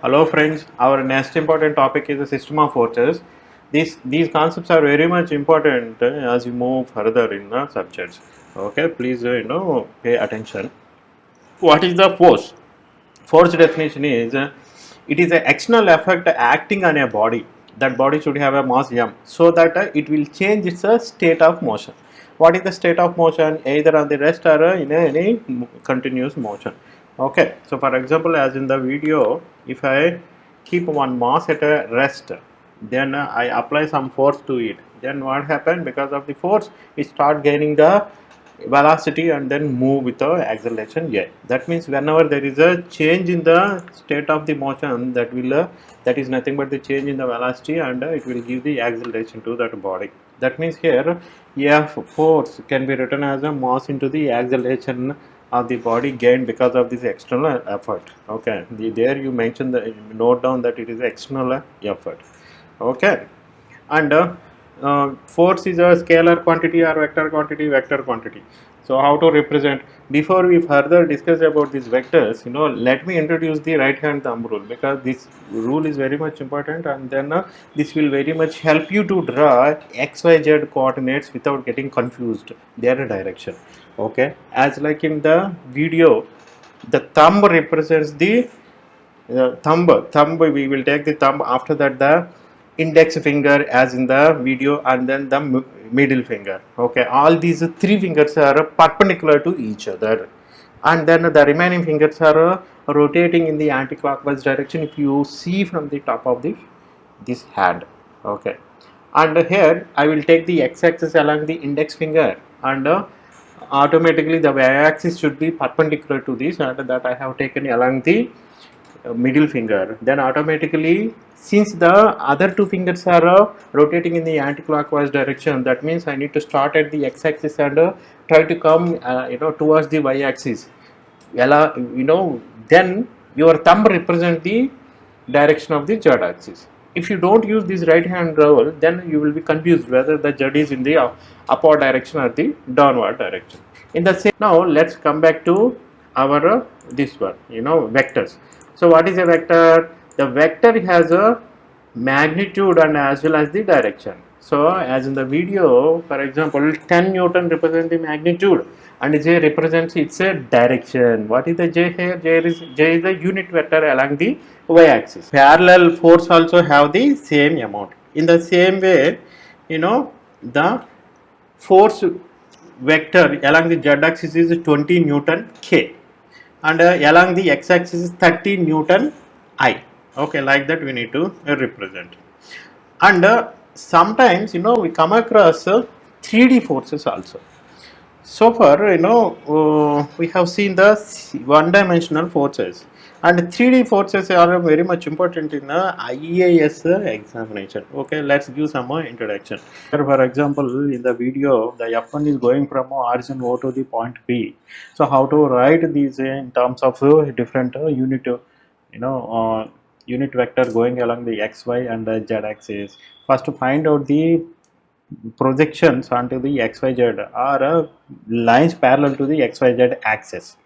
Hello friends, our next important topic is the system of forces. These concepts are very much important as you move further in the subjects. Okay, please pay attention. What is the force? Force definition is it is an external effect acting on a body. That body should have a mass m so that it will change its state of motion. What is the state of motion? Either on the rest or in any continuous motion. Okay, so for example, as in the video, if I keep one mass at a rest, then I apply some force to it, then what happens? Because of the force, it start gaining the velocity and then move with the acceleration a. That means whenever there is a change in the state of the motion, that is nothing but the change in the velocity, and it will give the acceleration to that body. That means here F force can be written as a mass into the acceleration of the body gained because of this external effort. Okay, there you mention the note down that it is external effort. Okay, and force is a scalar quantity or vector quantity. So how to represent? Before we further discuss about these vectors, let me introduce the right hand thumb rule, because this rule is very much important, and then this will very much help you to draw xyz coordinates without getting confused their direction. Okay, as like in the video, the thumb represents the thumb we will take the thumb, after that the index finger as in the video, and then the middle finger. Okay, all these three fingers are perpendicular to each other, and then the remaining fingers are rotating in the anti-clockwise direction if you see from the top of this hand. Okay, and here I will take the x-axis along the index finger, and automatically the y-axis should be perpendicular to this, and that I have taken along the middle finger. Then automatically, since the other two fingers are rotating in the anti-clockwise direction, that means I need to start at the x-axis and try to come towards the y-axis. Then your thumb represents the direction of the z-axis. If you don't use this right hand rule, then you will be confused whether the z is in the upward direction or the downward direction. In the same, now let's come back to our this one, vectors. So what is a vector? The vector has a magnitude and as well as the direction. So as in the video, for example, 10 Newton represents the magnitude and J represents its a direction. What is the J here? J is the unit vector along the y-axis. Parallel force also have the same amount. In the same way, the force vector along the z-axis is 20 Newton K, and along the x-axis is 30 Newton I. Okay, like that we need to represent. And sometimes we come across 3D forces also. So far we have seen the one-dimensional forces, and 3D forces are very much important in the IAS examination. Okay, let's give some more introduction. Here, for example, in the video, the F1 is going from origin O to the point P. So how to write these in terms of different unit vector going along the x, y, and z axis. First, to find out the projections onto the xyz are lines parallel to the xyz axis.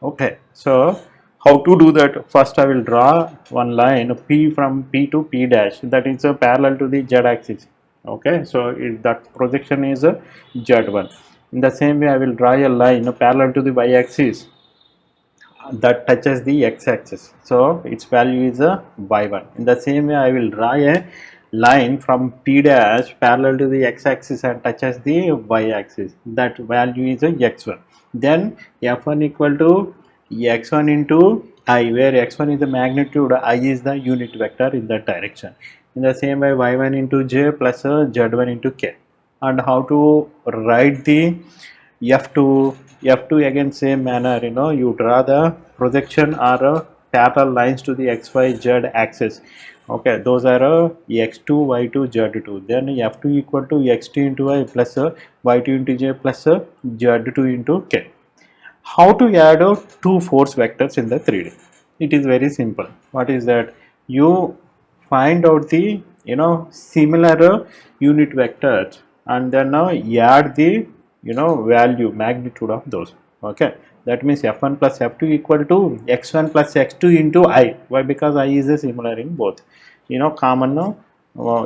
Okay, so how to do that? First I will draw one line P from P to P dash, that is parallel to the z axis. Okay, so that projection is z1. In the same way I will draw a line parallel to the y axis that touches the x-axis, so its value is y1. In the same way I will draw a line from P dash parallel to the x-axis and touches the y-axis, that value is x1. Then f1 equal to x1 into I, where x1 is the magnitude, I is the unit vector in that direction. In the same way y1 into j plus z1 into k. And how to write the f2 again same manner, you draw the projection or parallel lines to the xyz axis. Okay, those are x2 y2 z2. Then f2 equal to x2 into y plus y2 into j plus z2 into k. How to add two force vectors in the 3D? It is very simple. What is that? You find out the similar unit vectors, and then add the value magnitude of those. Okay, that means f1 plus f2 equal to x1 plus x2 into I. Why? Because I is similar in both, common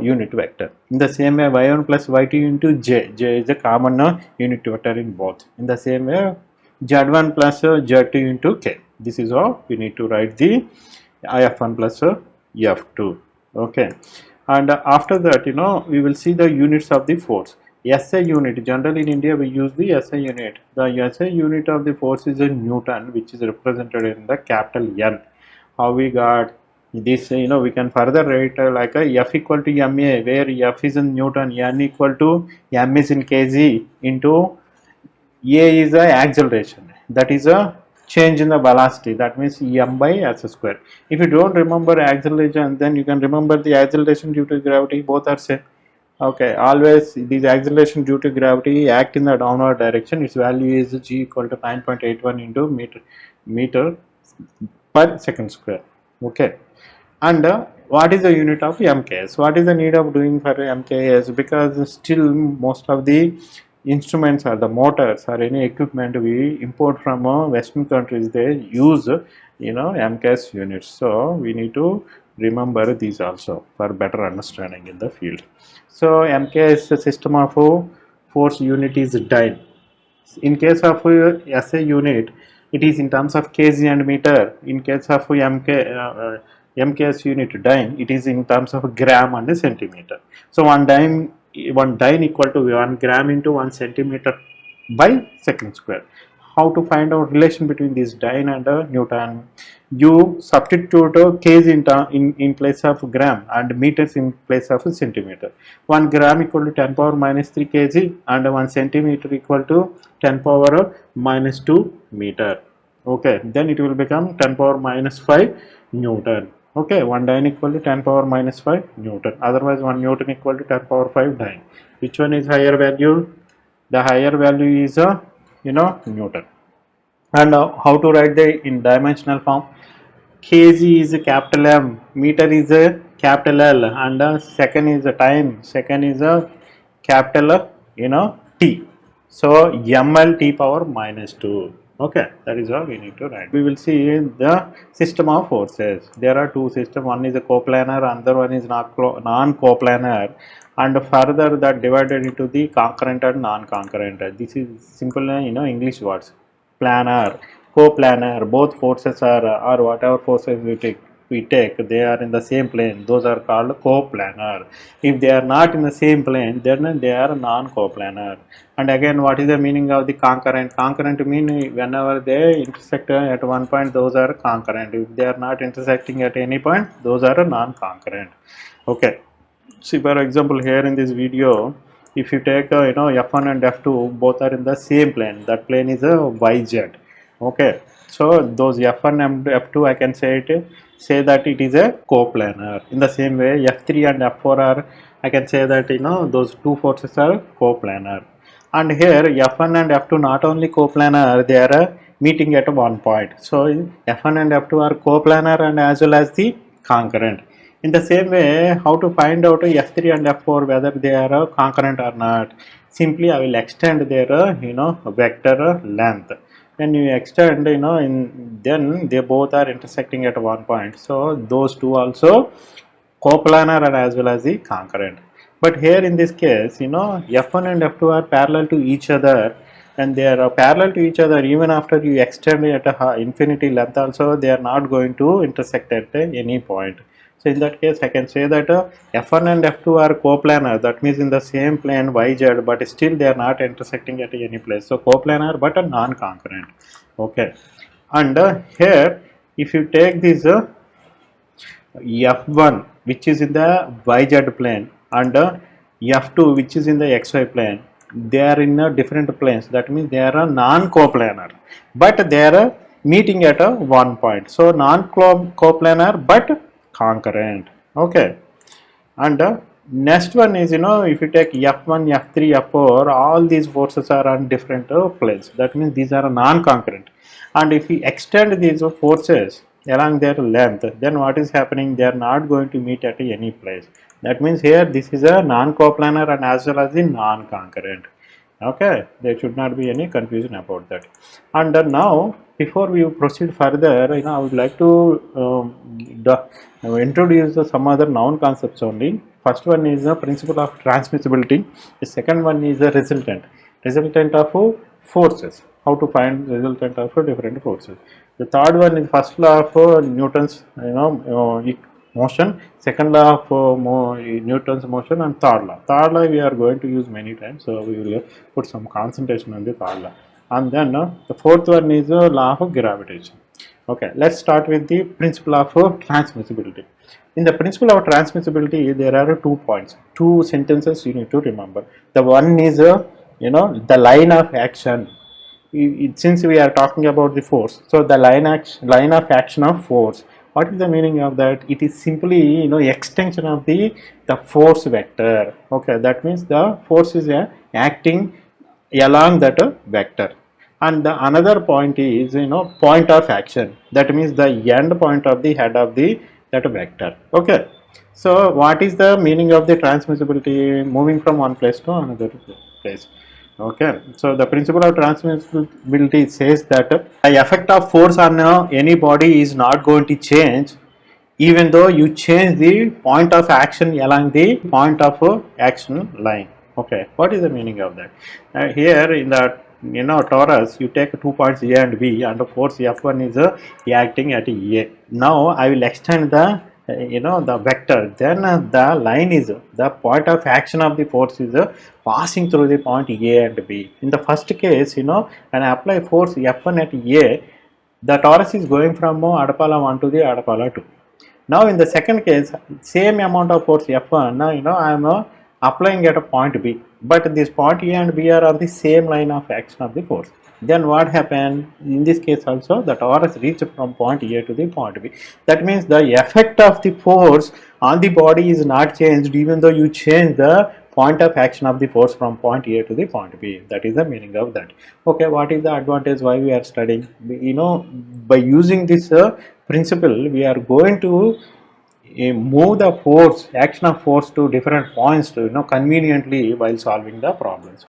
unit vector. In the same way, y1 plus y2 into j is a common unit vector in both. In the same way, z1 plus z2 into k. This is how we need to write the if1 plus f2. Okay, and after that, we will see the units of the force. SI unit, generally in India we use the SI unit. The SI unit of the force is a Newton, which is represented in the capital N. How we got this? We can further write like a F equal to MA, where F is in Newton, N equal to M is in kg, into A is a acceleration, that is a change in the velocity, that means m by s square. If you don't remember acceleration, then you can remember the acceleration due to gravity, both are same. Okay, always these acceleration due to gravity act in the downward direction. Its value is g equal to 9.81 into meter per second square. Okay, and what is the unit of MKS? What is the need of doing for MKS? Because still most of the instruments or the motors or any equipment we import from Western countries, they use MKS units. So we need to remember these also for better understanding in the field. So MKS system of force unit is dyne. In case of SI unit, it is in terms of kg and meter. In case of MKS unit dyne, it is in terms of gram and centimeter. So one dyne equal to 1 gram into 1 centimeter by second square. How to find out relation between this dyne and Newton? You substitute kg in place of gram and meters in place of centimeter. 1 gram equal to 10 power minus 3 kg and 1 centimeter equal to 10 power minus 2 meter. Okay, then it will become 10 power minus 5 Newton. Okay, 1 dyne equal to 10 power minus 5 Newton. Otherwise, 1 Newton equal to 10 power 5 dyne. Which one is higher value? The higher value is Newton. And how to write the in dimensional form? Kg is a capital M, meter is a capital L, and second is a time, second is a capital T. So ml t power minus 2. Okay, that is how we need to write. We will see the system of forces. There are two systems. One is a coplanar, another one is non-coplanar, and further that divided into the concurrent and non-concurrent. This is simple English words. Planar, coplanar, both forces are or whatever forces we take, they are in the same plane, those are called coplanar. If they are not in the same plane, then they are non-coplanar. And again, what is the meaning of the concurrent? Concurrent mean whenever they intersect at one point, those are concurrent. If they are not intersecting at any point, those are non-concurrent. Okay, see for example here in this video, if you take f1 and f2, both are in the same plane, that plane is a yz. Okay, so those f1 and f2, I can say that it is a coplanar. In the same way, f3 and f4 are, I can say that those two forces are coplanar. And here f1 and f2 not only coplanar, they are meeting at one point. So f1 and f2 are coplanar and as well as the concurrent. In the same way, how to find out f3 and f4 whether they are concurrent or not? Simply I will extend their vector length. When you extend, then they both are intersecting at one point. So those two also coplanar and as well as the concurrent. But here in this case, f1 and f2 are parallel to each other, and they are parallel to each other even after you extend it at a infinity length also, they are not going to intersect at any point. So in that case, I can say that f1 and f2 are coplanar, that means in the same plane yz, but still they are not intersecting at any place. So coplanar but a non-concurrent. Okay, and here if you take this f1 which is in the yz plane and f2 which is in the xy plane, they are in different planes, that means they are non-coplanar, but they are meeting at one point. So non-coplanar but concurrent. Okay, and next one is if you take f1, f3, f4, all these forces are on different planes, that means these are non-concurrent. And if we extend these forces along their length, then what is happening? They are not going to meet at any place. That means here this is a non-coplanar and as well as the non-concurrent. Okay, there should not be any confusion about that. And now, before we proceed further, I would like to introduce some other noun concepts only. First one is the principle of transmissibility. The second one is the resultant of forces. How to find resultant of different forces. The third one is first law of Newton's, motion, second law of Newton's motion, and third law. Third law we are going to use many times, so we will put some concentration on the third law. And then the fourth one is law of gravitation. Okay, let's start with the principle of transmissibility. In the principle of transmissibility, there are 2 points, two sentences you need to remember. The one is, the line of action. Since we are talking about the force, so the line of action of force, what is the meaning of that? It is simply extension of the force vector. Okay, that means the force is acting along that vector. And the another point is point of action, that means the end point of the head of the that vector. Okay, so what is the meaning of the transmissibility? Moving from one place to another place. Okay, so the principle of transmissibility says that the effect of force on any body is not going to change even though you change the point of action along the point of action line. Okay, what is the meaning of that? Here in the torus, you take 2 points A and B, and the force F1 is acting at A. Now I will extend the the vector. Then the line is the point of action of the force is passing through the point A and B. In the first case, when I apply force F1 at A, the torus is going from Adapala 1 to the Adapala 2. Now in the second case, same amount of force F1, I am applying at a point B, but this point A and B are on the same line of action of the force. Then what happened? In this case also, the torus reached from point A to the point B. That means the effect of the force on the body is not changed even though you change the point of action of the force from point A to the point B. That is the meaning of that. Okay, what is the advantage why we are studying? By using this principle, we are going to move the force, action of force to different points to conveniently while solving the problems.